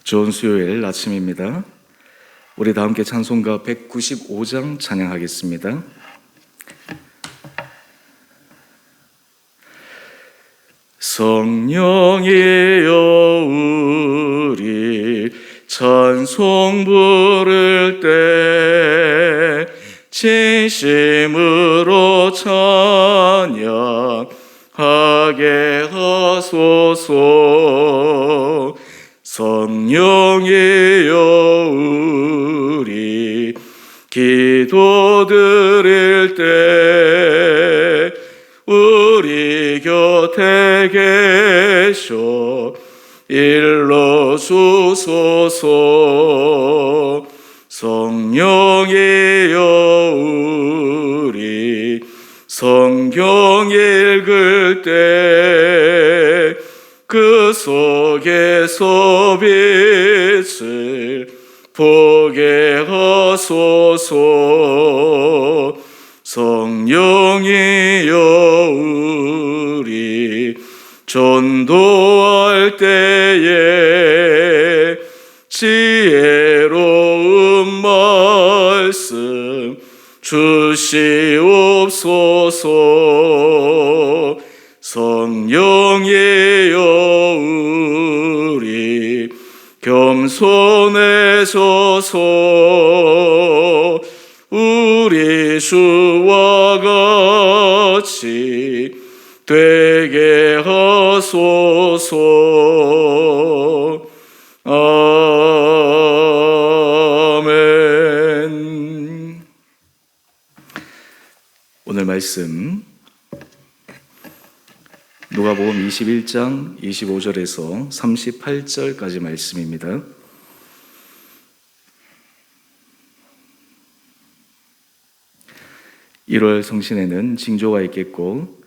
좋은 수요일 아침입니다. 우리 다 함께 찬송가 195장 찬양하겠습니다. 성령이여 우리 찬송 부를 때 진심으로 찬양하게 하소서. 성령이여 우리 기도 드릴 때 우리 곁에 계셔 일러주소서. 성령이여 우리 성경 읽을 때 그 속에서 빛을 보게 하소서. 성령이여 우리 전도할 때에 지혜로운 말씀 주시옵소서. 성령이여 우리 겸손해져서 우리 주와 같이 되게 하소서. 아멘. 오늘 말씀 누가복음 21장 25절에서 38절까지 말씀입니다. (1월) 성신에는 징조가 있겠고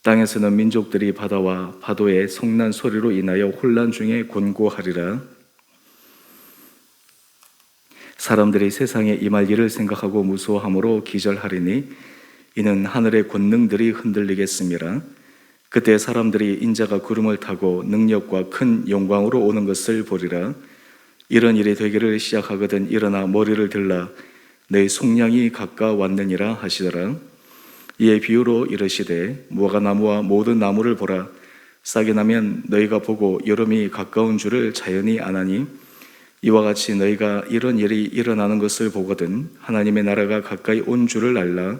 땅에서는 민족들이 바다와 파도의 성난 소리로 인하여 혼란 중에 곤고하리라. 사람들이 세상에 임할 일을 생각하고 무서워함으로 기절하리니 이는 하늘의 권능들이 흔들리겠음이라. 그때 사람들이 인자가 구름을 타고 능력과 큰 영광으로 오는 것을 보리라. 이런 일이 되기를 시작하거든 일어나 머리를 들라 내 속량이 가까웠느니라 하시더라. 이에 비유로 이르시되 무화과나무와 모든 나무를 보라. 싹이 나면 너희가 보고 여름이 가까운 줄을 자연히 아나니 이와 같이 너희가 이런 일이 일어나는 것을 보거든 하나님의 나라가 가까이 온 줄을 알라.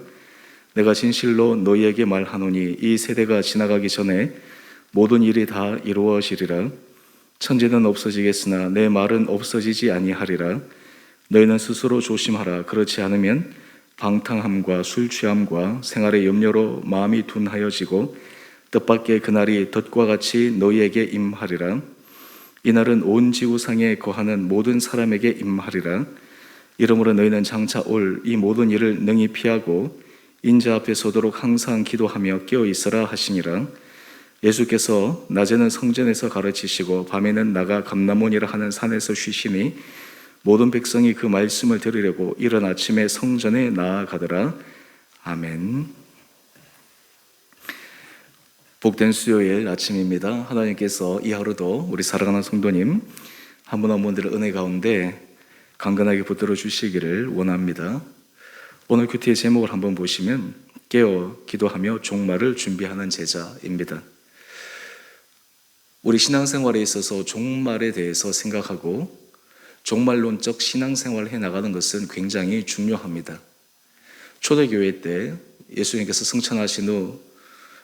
내가 진실로 너희에게 말하노니 이 세대가 지나가기 전에 모든 일이 다 이루어지리라. 천지는 없어지겠으나 내 말은 없어지지 아니하리라. 너희는 스스로 조심하라. 그렇지 않으면 방탕함과 술 취함과 생활의 염려로 마음이 둔하여지고 뜻밖의 그날이 덫과 같이 너희에게 임하리라. 이날은 온 지구상에 거하는 모든 사람에게 임하리라. 이러므로 너희는 장차 올 이 모든 일을 능히 피하고 인자 앞에 서도록 항상 기도하며 깨어 있어라 하시니라. 예수께서 낮에는 성전에서 가르치시고 밤에는 나가 감람원이라 하는 산에서 쉬시니 모든 백성이 그 말씀을 들으려고 이른 아침에 성전에 나아가더라. 아멘. 복된 수요일 아침입니다. 하나님께서 이 하루도 우리 사랑하는 성도님 한 분 한 분들의 은혜 가운데 강건하게 붙들어 주시기를 원합니다. 오늘 큐티의 제목을 한번 보시면 깨어 기도하며 종말을 준비하는 제자입니다. 우리 신앙생활에 있어서 종말에 대해서 생각하고 종말론적 신앙생활을 해나가는 것은 굉장히 중요합니다. 초대교회 때 예수님께서 승천하신 후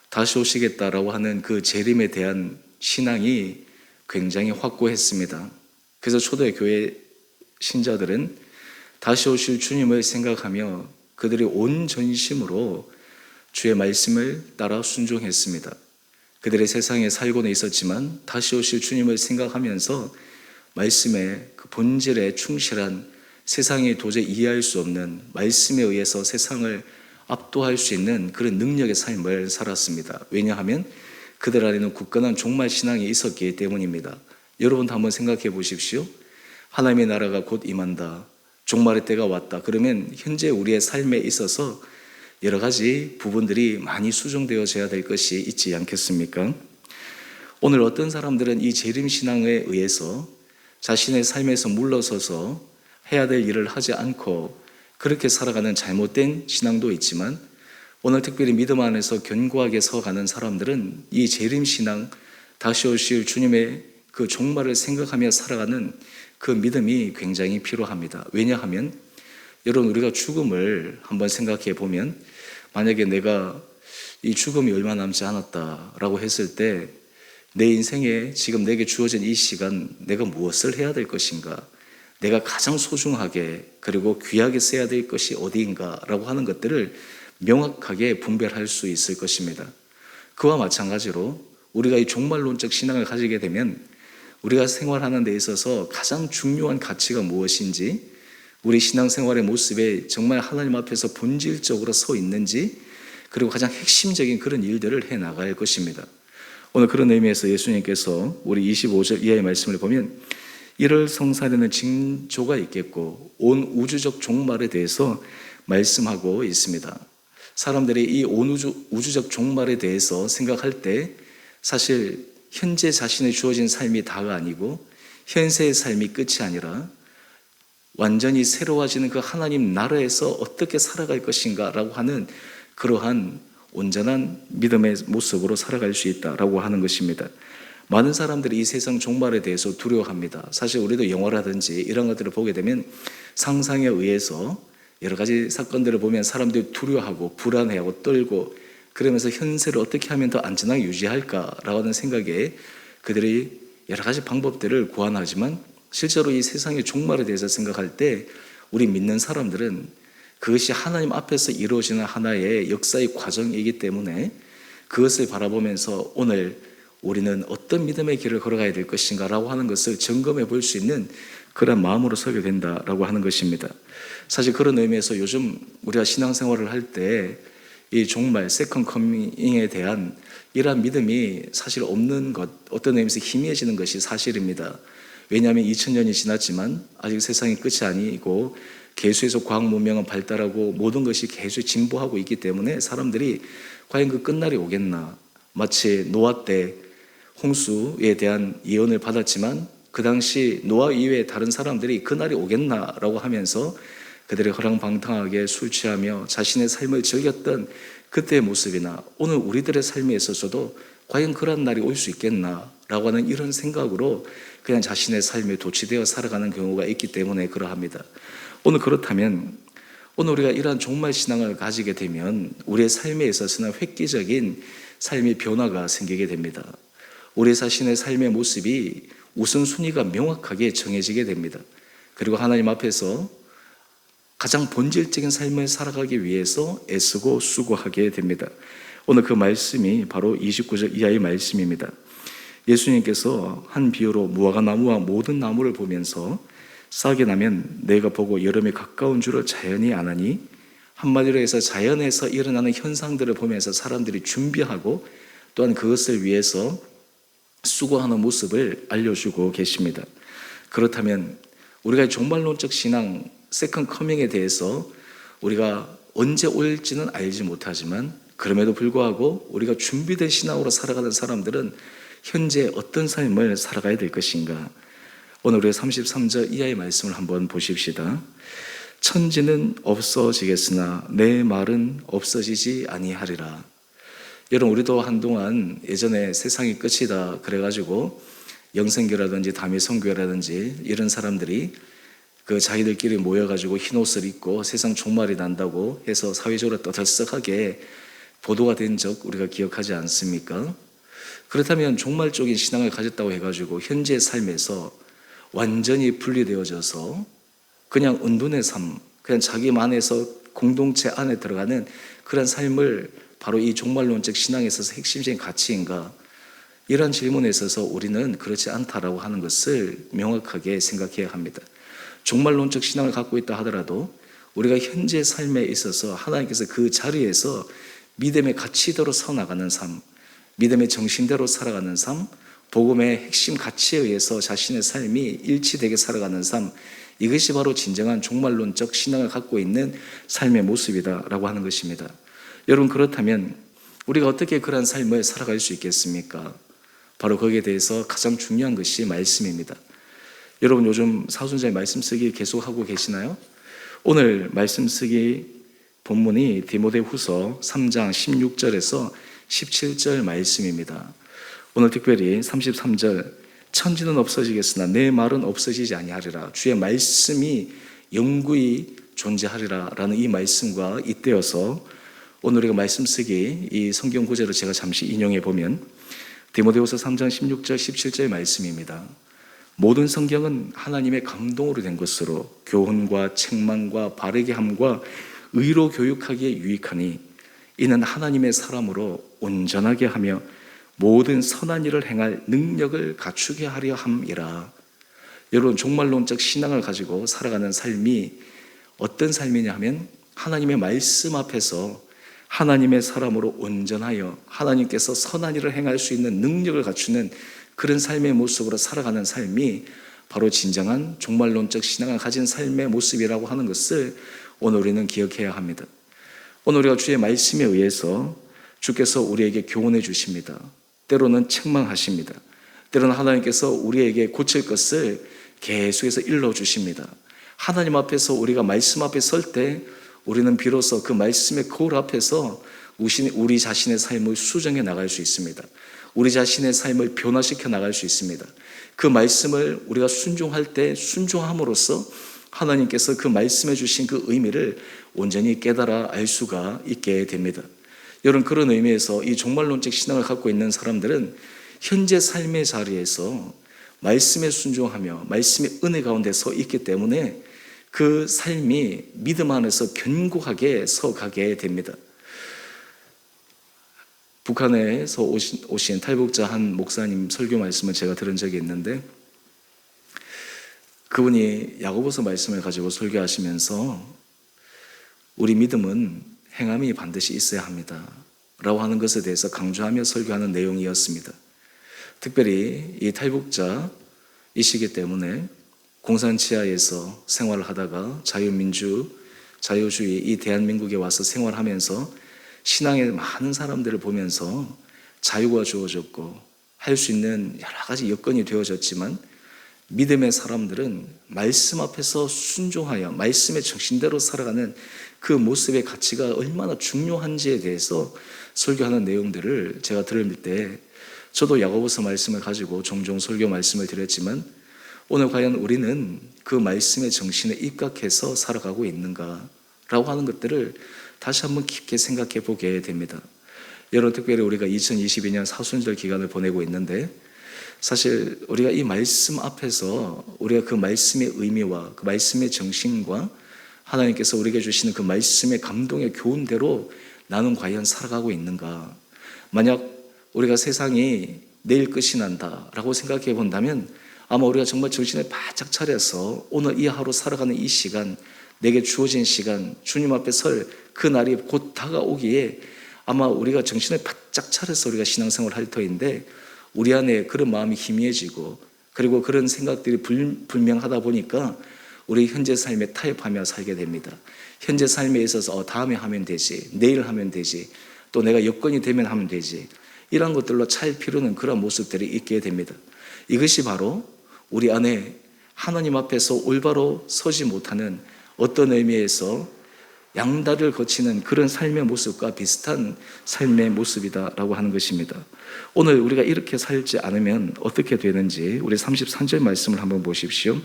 다시 오시겠다라고 하는 그 재림에 대한 신앙이 굉장히 확고했습니다. 그래서 초대교회 신자들은 다시 오실 주님을 생각하며 그들이 온 전심으로 주의 말씀을 따라 순종했습니다. 그들의 세상에 살고는 있었지만 다시 오실 주님을 생각하면서 말씀의 그 본질에 충실한, 세상이 도저히 이해할 수 없는 말씀에 의해서 세상을 압도할 수 있는 그런 능력의 삶을 살았습니다. 왜냐하면 그들 안에는 굳건한 종말 신앙이 있었기 때문입니다. 여러분도 한번 생각해 보십시오. 하나님의 나라가 곧 임한다, 종말의 때가 왔다. 그러면 현재 우리의 삶에 있어서 여러 가지 부분들이 많이 수정되어져야 될 것이 있지 않겠습니까? 오늘 어떤 사람들은 이 재림신앙에 의해서 자신의 삶에서 물러서서 해야 될 일을 하지 않고 그렇게 살아가는 잘못된 신앙도 있지만, 오늘 특별히 믿음 안에서 견고하게 서가는 사람들은 이 재림신앙, 다시 오실 주님의 그 종말을 생각하며 살아가는 그 믿음이 굉장히 필요합니다. 왜냐하면 여러분, 우리가 죽음을 한번 생각해 보면, 만약에 내가 이 죽음이 얼마 남지 않았다라고 했을 때 내 인생에 지금 내게 주어진 이 시간, 내가 무엇을 해야 될 것인가, 내가 가장 소중하게 그리고 귀하게 써야 될 것이 어디인가라고 하는 것들을 명확하게 분별할 수 있을 것입니다. 그와 마찬가지로 우리가 이 종말론적 신앙을 가지게 되면 우리가 생활하는 데 있어서 가장 중요한 가치가 무엇인지, 우리 신앙생활의 모습에 정말 하나님 앞에서 본질적으로 서 있는지, 그리고 가장 핵심적인 그런 일들을 해나갈 것입니다. 오늘 그런 의미에서 예수님께서 우리 25절 이하의 말씀을 보면, 이를 성사되는 징조가 있겠고 온 우주적 종말에 대해서 말씀하고 있습니다. 사람들이 이 온 우주적 종말에 대해서 생각할 때 사실 현재 자신의 주어진 삶이 다가 아니고 현세의 삶이 끝이 아니라 완전히 새로워지는 그 하나님 나라에서 어떻게 살아갈 것인가 라고 하는 그러한 온전한 믿음의 모습으로 살아갈 수 있다라고 하는 것입니다. 많은 사람들이 이 세상 종말에 대해서 두려워합니다. 사실 우리도 영화라든지 이런 것들을 보게 되면 상상에 의해서 여러 가지 사건들을 보면 사람들이 두려워하고 불안해하고 떨고, 그러면서 현세를 어떻게 하면 더 안전하게 유지할까라고 하는 생각에 그들이 여러 가지 방법들을 고안하지만, 실제로 이 세상의 종말에 대해서 생각할 때 우리 믿는 사람들은 그것이 하나님 앞에서 이루어지는 하나의 역사의 과정이기 때문에 그것을 바라보면서 오늘 우리는 어떤 믿음의 길을 걸어가야 될 것인가 라고 하는 것을 점검해 볼 수 있는 그런 마음으로 서게 된다라고 하는 것입니다. 사실 그런 의미에서 요즘 우리가 신앙생활을 할 때 이 종말, 세컨 커밍에 대한 이러한 믿음이 사실 없는 것, 어떤 의미에서 희미해지는 것이 사실입니다. 왜냐하면 2000년이 지났지만 아직 세상이 끝이 아니고 계속해서 과학 문명은 발달하고 모든 것이 계속 진보하고 있기 때문에 사람들이 과연 그 끝날이 오겠나, 마치 노아 때 홍수에 대한 예언을 받았지만 그 당시 노아 이외에 다른 사람들이 그날이 오겠나라고 하면서 그들이 허랑방탕하게 술 취하며 자신의 삶을 즐겼던 그때의 모습이나 오늘 우리들의 삶에 있어서도 과연 그런 날이 올 수 있겠나라고 하는 이런 생각으로 그냥 자신의 삶에 도취되어 살아가는 경우가 있기 때문에 그러합니다. 오늘 그렇다면 오늘 우리가 이러한 종말 신앙을 가지게 되면 우리의 삶에 있어서는 획기적인 삶의 변화가 생기게 됩니다. 우리 자신의 삶의 모습이 우선순위가 명확하게 정해지게 됩니다. 그리고 하나님 앞에서 가장 본질적인 삶을 살아가기 위해서 애쓰고 수고하게 됩니다. 오늘 그 말씀이 바로 29절 이하의 말씀입니다. 예수님께서 한 비유로 무화과나무와 모든 나무를 보면서 싹이 나면 내가 보고 여름에 가까운 줄을 자연히 아나니, 한마디로 해서 자연에서 일어나는 현상들을 보면서 사람들이 준비하고 또한 그것을 위해서 수고하는 모습을 알려주고 계십니다. 그렇다면 우리가 종말론적 신앙, 세컨 커밍에 대해서 우리가 언제 올지는 알지 못하지만 그럼에도 불구하고 우리가 준비된 신앙으로 살아가는 사람들은 현재 어떤 삶을 살아가야 될 것인가? 오늘 우리가 33절 이하의 말씀을 한번 보십시다. 천지는 없어지겠으나 내 말은 없어지지 아니하리라. 여러분, 우리도 한동안 예전에 세상이 끝이다 그래가지고 영생교라든지 다미성교라든지 이런 사람들이 그 자기들끼리 모여가지고 흰옷을 입고 세상 종말이 난다고 해서 사회적으로 떠들썩하게 보도가 된 적 우리가 기억하지 않습니까? 그렇다면 종말적인 신앙을 가졌다고 해가지고 현재의 삶에서 완전히 분리되어져서 그냥 은둔의 삶, 그냥 자기만에서 공동체 안에 들어가는 그런 삶을 바로 이 종말론적 신앙에 있어서 핵심적인 가치인가? 이런 질문에 있어서 우리는 그렇지 않다라고 하는 것을 명확하게 생각해야 합니다. 종말론적 신앙을 갖고 있다 하더라도 우리가 현재 삶에 있어서 하나님께서 그 자리에서 믿음의 가치대로 서나가는 삶, 믿음의 정신대로 살아가는 삶, 복음의 핵심 가치에 의해서 자신의 삶이 일치되게 살아가는 삶, 이것이 바로 진정한 종말론적 신앙을 갖고 있는 삶의 모습이다라고 하는 것입니다. 여러분, 그렇다면 우리가 어떻게 그런 삶을 살아갈 수 있겠습니까? 바로 거기에 대해서 가장 중요한 것이 말씀입니다. 여러분 요즘 사순절 말씀 쓰기 계속하고 계시나요? 오늘 말씀 쓰기 본문이 디모데후서 3장 16절에서 17절 말씀입니다. 오늘 특별히 33절 천지는 없어지겠으나 내 말은 없어지지 아니하리라. 주의 말씀이 영구히 존재하리라 라는 이 말씀과 잇대어서 오늘 우리가 말씀 쓰기 이 성경 구절을 제가 잠시 인용해 보면 디모데후서 3장 16절 17절 말씀입니다. 모든 성경은 하나님의 감동으로 된 것으로 교훈과 책망과 바르게 함과 의로 교육하기에 유익하니 이는 하나님의 사람으로 온전하게 하며 모든 선한 일을 행할 능력을 갖추게 하려 함이라. 여러분 종말론적 신앙을 가지고 살아가는 삶이 어떤 삶이냐 하면 하나님의 말씀 앞에서 하나님의 사람으로 온전하여 하나님께서 선한 일을 행할 수 있는 능력을 갖추는 그런 삶의 모습으로 살아가는 삶이 바로 진정한 종말론적 신앙을 가진 삶의 모습이라고 하는 것을 오늘 우리는 기억해야 합니다. 오늘 우리가 주의 말씀에 의해서 주께서 우리에게 교훈해 주십니다. 때로는 책망하십니다. 때로는 하나님께서 우리에게 고칠 것을 계속해서 일러주십니다. 하나님 앞에서 우리가 말씀 앞에 설 때 우리는 비로소 그 말씀의 거울 앞에서 우리 자신의 삶을 수정해 나갈 수 있습니다. 우리 자신의 삶을 변화시켜 나갈 수 있습니다. 그 말씀을 우리가 순종할 때 순종함으로써 하나님께서 그 말씀해 주신 그 의미를 온전히 깨달아 알 수가 있게 됩니다. 여러분 그런 의미에서 이 종말론적 신앙을 갖고 있는 사람들은 현재 삶의 자리에서 말씀에 순종하며 말씀의 은혜 가운데 서 있기 때문에 그 삶이 믿음 안에서 견고하게 서가게 됩니다. 북한에서 오신 탈북자 한 목사님 설교 말씀을 제가 들은 적이 있는데 그분이 야고보서 말씀을 가지고 설교하시면서 우리 믿음은 행함이 반드시 있어야 합니다 라고 하는 것에 대해서 강조하며 설교하는 내용이었습니다. 특별히 이 탈북자이시기 때문에 공산 지하에서 생활을 하다가 자유주의 이 대한민국에 와서 생활하면서 신앙의 많은 사람들을 보면서 자유가 주어졌고 할 수 있는 여러 가지 여건이 되어졌지만 믿음의 사람들은 말씀 앞에서 순종하여 말씀의 정신대로 살아가는 그 모습의 가치가 얼마나 중요한지에 대해서 설교하는 내용들을 제가 들을 때 저도 야고보서 말씀을 가지고 종종 설교 말씀을 드렸지만 오늘 과연 우리는 그 말씀의 정신에 입각해서 살아가고 있는가라고 하는 것들을 다시 한번 깊게 생각해 보게 됩니다. 여러분 특별히 우리가 2022년 사순절 기간을 보내고 있는데 사실 우리가 이 말씀 앞에서 우리가 그 말씀의 의미와 그 말씀의 정신과 하나님께서 우리에게 주시는 그 말씀의 감동의 교훈대로 나는 과연 살아가고 있는가? 만약 우리가 세상이 내일 끝이 난다라고 생각해 본다면 아마 우리가 정말 정신을 바짝 차려서 오늘 이 하루 살아가는 이 시간, 내게 주어진 시간, 주님 앞에 설 그 날이 곧 다가오기에 아마 우리가 정신을 바짝 차려서 우리가 신앙생활을 할 터인데 우리 안에 그런 마음이 희미해지고 그리고 그런 생각들이 불명하다 보니까 우리 현재 삶에 타협하며 살게 됩니다. 현재 삶에 있어서 다음에 하면 되지, 내일 하면 되지, 또 내가 여건이 되면 하면 되지, 이런 것들로 찰 필요는 그런 모습들이 있게 됩니다. 이것이 바로 우리 안에 하나님 앞에서 올바로 서지 못하는 어떤 의미에서 양다리를 거치는 그런 삶의 모습과 비슷한 삶의 모습이다라고 하는 것입니다. 오늘 우리가 이렇게 살지 않으면 어떻게 되는지 우리 33절 말씀을 한번 보십시오.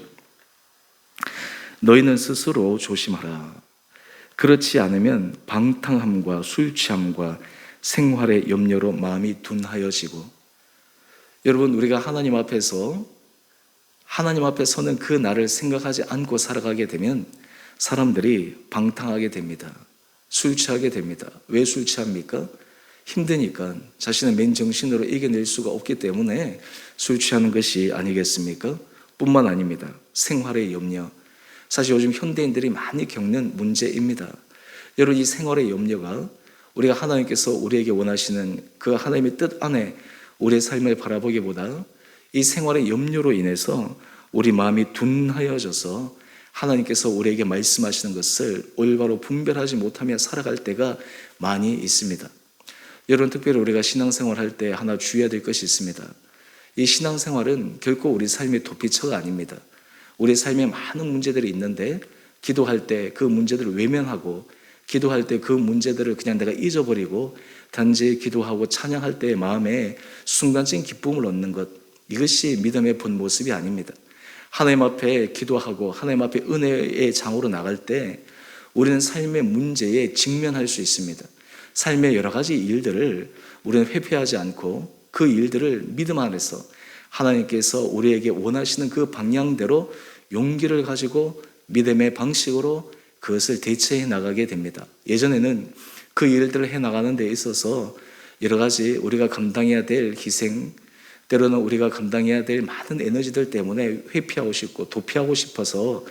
너희는 스스로 조심하라. 그렇지 않으면 방탕함과 술 취함과 생활의 염려로 마음이 둔하여지고 여러분 우리가 하나님 앞에 서는 그 날을 생각하지 않고 살아가게 되면 사람들이 방탕하게 됩니다. 술 취하게 됩니다. 왜 술 취합니까? 힘드니까 자신의 맨정신으로 이겨낼 수가 없기 때문에 술 취하는 것이 아니겠습니까? 뿐만 아닙니다. 생활의 염려. 사실 요즘 현대인들이 많이 겪는 문제입니다. 여러분 이 생활의 염려가 우리가 하나님께서 우리에게 원하시는 그 하나님의 뜻 안에 우리의 삶을 바라보기보다 이 생활의 염려로 인해서 우리 마음이 둔하여져서 하나님께서 우리에게 말씀하시는 것을 올바로 분별하지 못하며 살아갈 때가 많이 있습니다. 여러분 특별히 우리가 신앙생활 할 때 하나 주의해야 될 것이 있습니다. 이 신앙생활은 결코 우리 삶의 도피처가 아닙니다. 우리 삶에 많은 문제들이 있는데 기도할 때 그 문제들을 외면하고 기도할 때 그 문제들을 그냥 내가 잊어버리고 단지 기도하고 찬양할 때의 마음에 순간적인 기쁨을 얻는 것, 이것이 믿음의 본 모습이 아닙니다. 하나님 앞에 기도하고 하나님 앞에 은혜의 장으로 나갈 때 우리는 삶의 문제에 직면할 수 있습니다. 삶의 여러 가지 일들을 우리는 회피하지 않고 그 일들을 믿음 안에서 하나님께서 우리에게 원하시는 그 방향대로 용기를 가지고 믿음의 방식으로 그것을 대처해 나가게 됩니다. 예전에는 그 일들을 해 나가는 데 있어서 여러 가지 우리가 감당해야 될 희생, 때로는 우리가 감당해야 될 많은 에너지들 때문에 회피하고 싶고 도피하고 싶어서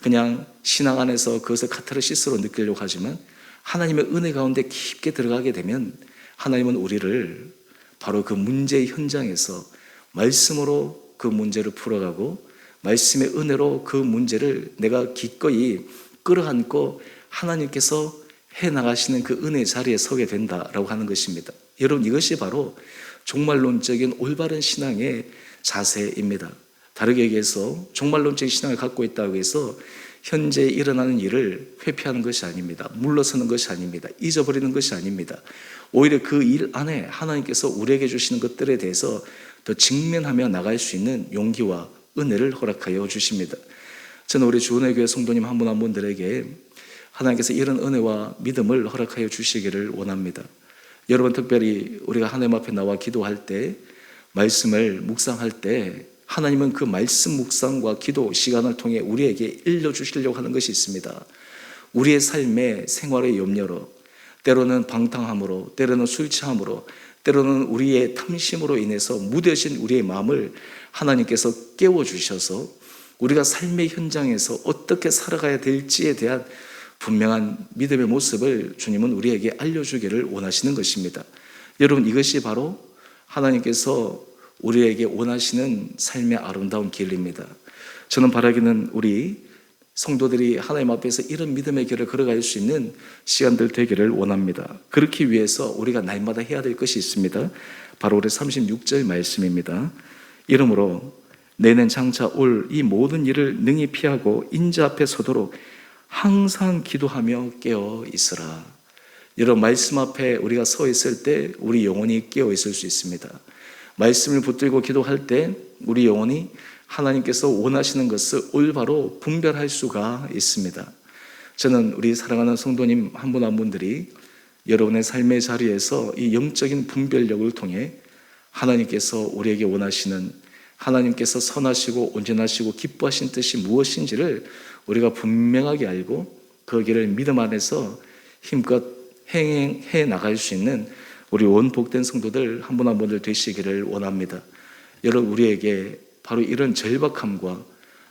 그냥 신앙 안에서 그것을 카타르시스로 느끼려고 하지만 하나님의 은혜 가운데 깊게 들어가게 되면 하나님은 우리를 바로 그 문제의 현장에서 말씀으로 그 문제를 풀어가고 말씀의 은혜로 그 문제를 내가 기꺼이 끌어안고 하나님께서 해나가시는 그 은혜의 자리에 서게 된다라고 하는 것입니다. 여러분, 이것이 바로 종말론적인 올바른 신앙의 자세입니다. 다르게 얘기해서 종말론적인 신앙을 갖고 있다고 해서 현재 일어나는 일을 회피하는 것이 아닙니다. 물러서는 것이 아닙니다. 잊어버리는 것이 아닙니다. 오히려 그 일 안에 하나님께서 우리에게 주시는 것들에 대해서 더 직면하며 나갈 수 있는 용기와 은혜를 허락하여 주십니다. 저는 우리 주은혜 교회 성도님 한 분 한 분들에게 하나님께서 이런 은혜와 믿음을 허락하여 주시기를 원합니다. 여러분, 특별히 우리가 하나님 앞에 나와 기도할 때, 말씀을 묵상할 때 하나님은 그 말씀 묵상과 기도 시간을 통해 우리에게 일러주시려고 하는 것이 있습니다. 우리의 삶의 생활의 염려로, 때로는 방탕함으로, 때로는 술 취함으로, 때로는 우리의 탐심으로 인해서 무뎌진 우리의 마음을 하나님께서 깨워주셔서 우리가 삶의 현장에서 어떻게 살아가야 될지에 대한 분명한 믿음의 모습을 주님은 우리에게 알려주기를 원하시는 것입니다. 여러분, 이것이 바로 하나님께서 우리에게 원하시는 삶의 아름다운 길입니다. 저는 바라기는 우리 성도들이 하나님 앞에서 이런 믿음의 길을 걸어갈 수 있는 시간들 되기를 원합니다. 그렇기 위해서 우리가 날마다 해야 될 것이 있습니다. 바로 우리 36절 말씀입니다. 이러므로 내는 장차 올 이 모든 일을 능히 피하고 인자 앞에 서도록 항상 기도하며 깨어 있으라. 여러분, 말씀 앞에 우리가 서 있을 때 우리 영혼이 깨어 있을 수 있습니다. 말씀을 붙들고 기도할 때 우리 영혼이 하나님께서 원하시는 것을 올바로 분별할 수가 있습니다. 저는 우리 사랑하는 성도님 한 분 한 분들이 여러분의 삶의 자리에서 이 영적인 분별력을 통해 하나님께서 우리에게 원하시는, 하나님께서 선하시고 온전하시고 기뻐하신 뜻이 무엇인지를 우리가 분명하게 알고 그 길을 믿음 안에서 힘껏 행해 나갈 수 있는 우리 온 복된 성도들 한 분 한 분들 되시기를 원합니다. 여러분, 우리에게 바로 이런 절박함과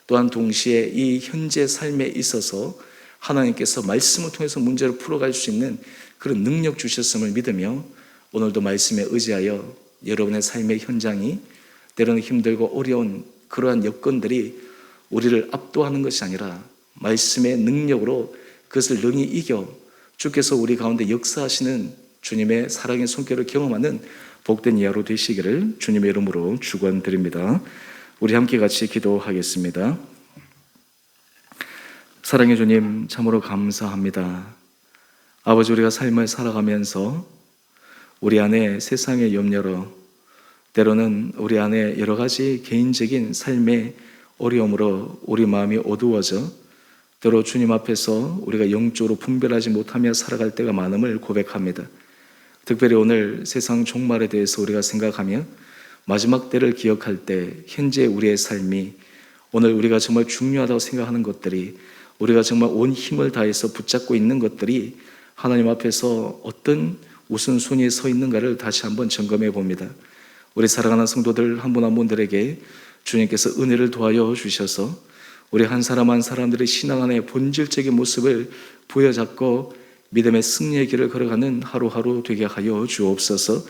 또한 동시에 이 현재 삶에 있어서 하나님께서 말씀을 통해서 문제를 풀어갈 수 있는 그런 능력 주셨음을 믿으며 오늘도 말씀에 의지하여 여러분의 삶의 현장이 때로는 힘들고 어려운 그러한 여건들이 우리를 압도하는 것이 아니라 말씀의 능력으로 그것을 능히 이겨 주께서 우리 가운데 역사하시는 주님의 사랑의 손길을 경험하는 복된 이하로 되시기를 주님의 이름으로 축원드립니다. 우리 함께 같이 기도하겠습니다. 사랑의 주님, 참으로 감사합니다. 아버지, 우리가 삶을 살아가면서 우리 안에 세상의 염려로, 때로는 우리 안에 여러 가지 개인적인 삶의 어려움으로 우리 마음이 어두워져 때로 주님 앞에서 우리가 영적으로 분별하지 못하며 살아갈 때가 많음을 고백합니다. 특별히 오늘 세상 종말에 대해서 우리가 생각하며 마지막 때를 기억할 때 현재 우리의 삶이, 오늘 우리가 정말 중요하다고 생각하는 것들이, 우리가 정말 온 힘을 다해서 붙잡고 있는 것들이 하나님 앞에서 어떤 우선순위에 서 있는가를 다시 한번 점검해 봅니다. 우리 사랑하는 성도들 한 분 한 분들에게 주님께서 은혜를 도하여 주셔서 우리 한 사람 한 사람들의 신앙 안에 본질적인 모습을 부여잡고 믿음의 승리의 길을 걸어가는 하루하루 되게 하여 주옵소서.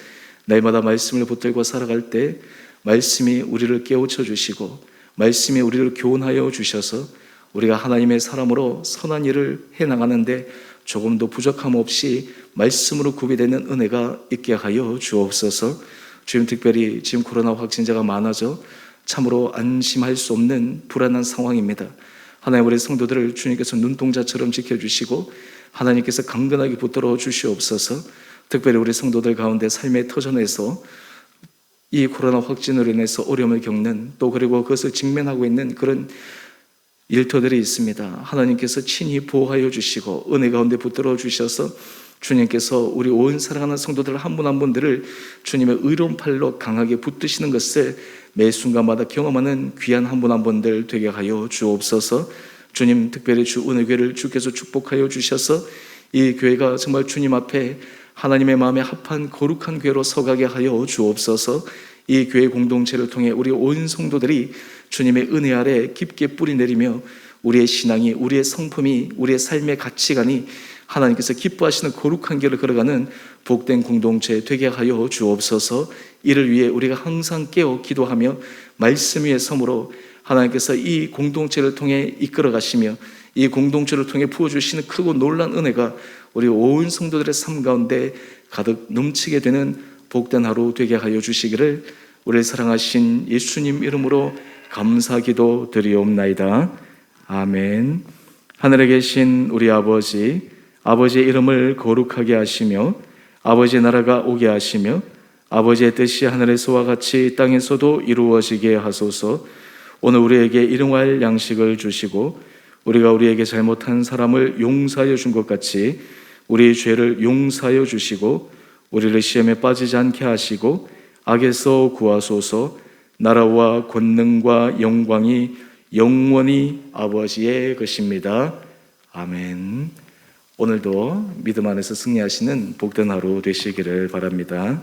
날마다 말씀을 붙들고 살아갈 때 말씀이 우리를 깨우쳐 주시고 말씀이 우리를 교훈하여 주셔서 우리가 하나님의 사람으로 선한 일을 해나가는데 조금도 부족함 없이 말씀으로 구비되는 은혜가 있게 하여 주옵소서. 주님, 특별히 지금 코로나 확진자가 많아져 참으로 안심할 수 없는 불안한 상황입니다. 하나님, 우리 성도들을 주님께서 눈동자처럼 지켜주시고 하나님께서 강건하게 붙들어 주시옵소서. 특별히 우리 성도들 가운데 삶의 터전에서 이 코로나 확진으로 인해서 어려움을 겪는, 또 그리고 그것을 직면하고 있는 그런 일터들이 있습니다. 하나님께서 친히 보호하여 주시고 은혜 가운데 붙들어 주셔서 주님께서 우리 온 사랑하는 성도들 한 분 한 분들을 주님의 의로운 팔로 강하게 붙드시는 것을 매 순간마다 경험하는 귀한 한 분 한 분들 되게 하여 주옵소서. 주님, 특별히 주 은혜교회를 주께서 축복하여 주셔서 이 교회가 정말 주님 앞에 하나님의 마음에 합한 거룩한 교회로 서가게 하여 주옵소서. 이 교회 공동체를 통해 우리 온 성도들이 주님의 은혜 아래 깊게 뿌리 내리며 우리의 신앙이, 우리의 성품이, 우리의 삶의 가치관이 하나님께서 기뻐하시는 거룩한 길을 걸어가는 복된 공동체 되게 하여 주옵소서. 이를 위해 우리가 항상 깨어 기도하며 말씀 위에 섬으로 하나님께서 이 공동체를 통해 이끌어 가시며 이 공동체를 통해 부어주시는 크고 놀란 은혜가 우리 온 성도들의 삶 가운데 가득 넘치게 되는 복된 하루 되게 하여 주시기를 우리를 사랑하신 예수님 이름으로 감사기도 드리옵나이다. 아멘. 하늘에 계신 우리 아버지, 아버지의 이름을 거룩하게 하시며 아버지의 나라가 오게 하시며 아버지의 뜻이 하늘에서와 같이 땅에서도 이루어지게 하소서. 오늘 우리에게 일용할 양식을 주시고 우리가 우리에게 잘못한 사람을 용서하여 준 것 같이 우리의 죄를 용서하여 주시고 우리를 시험에 빠지지 않게 하시고 악에서 구하소서. 나라와 권능과 영광이 영원히 아버지의 것입니다. 아멘. 오늘도 믿음 안에서 승리하시는 복된 하루 되시기를 바랍니다.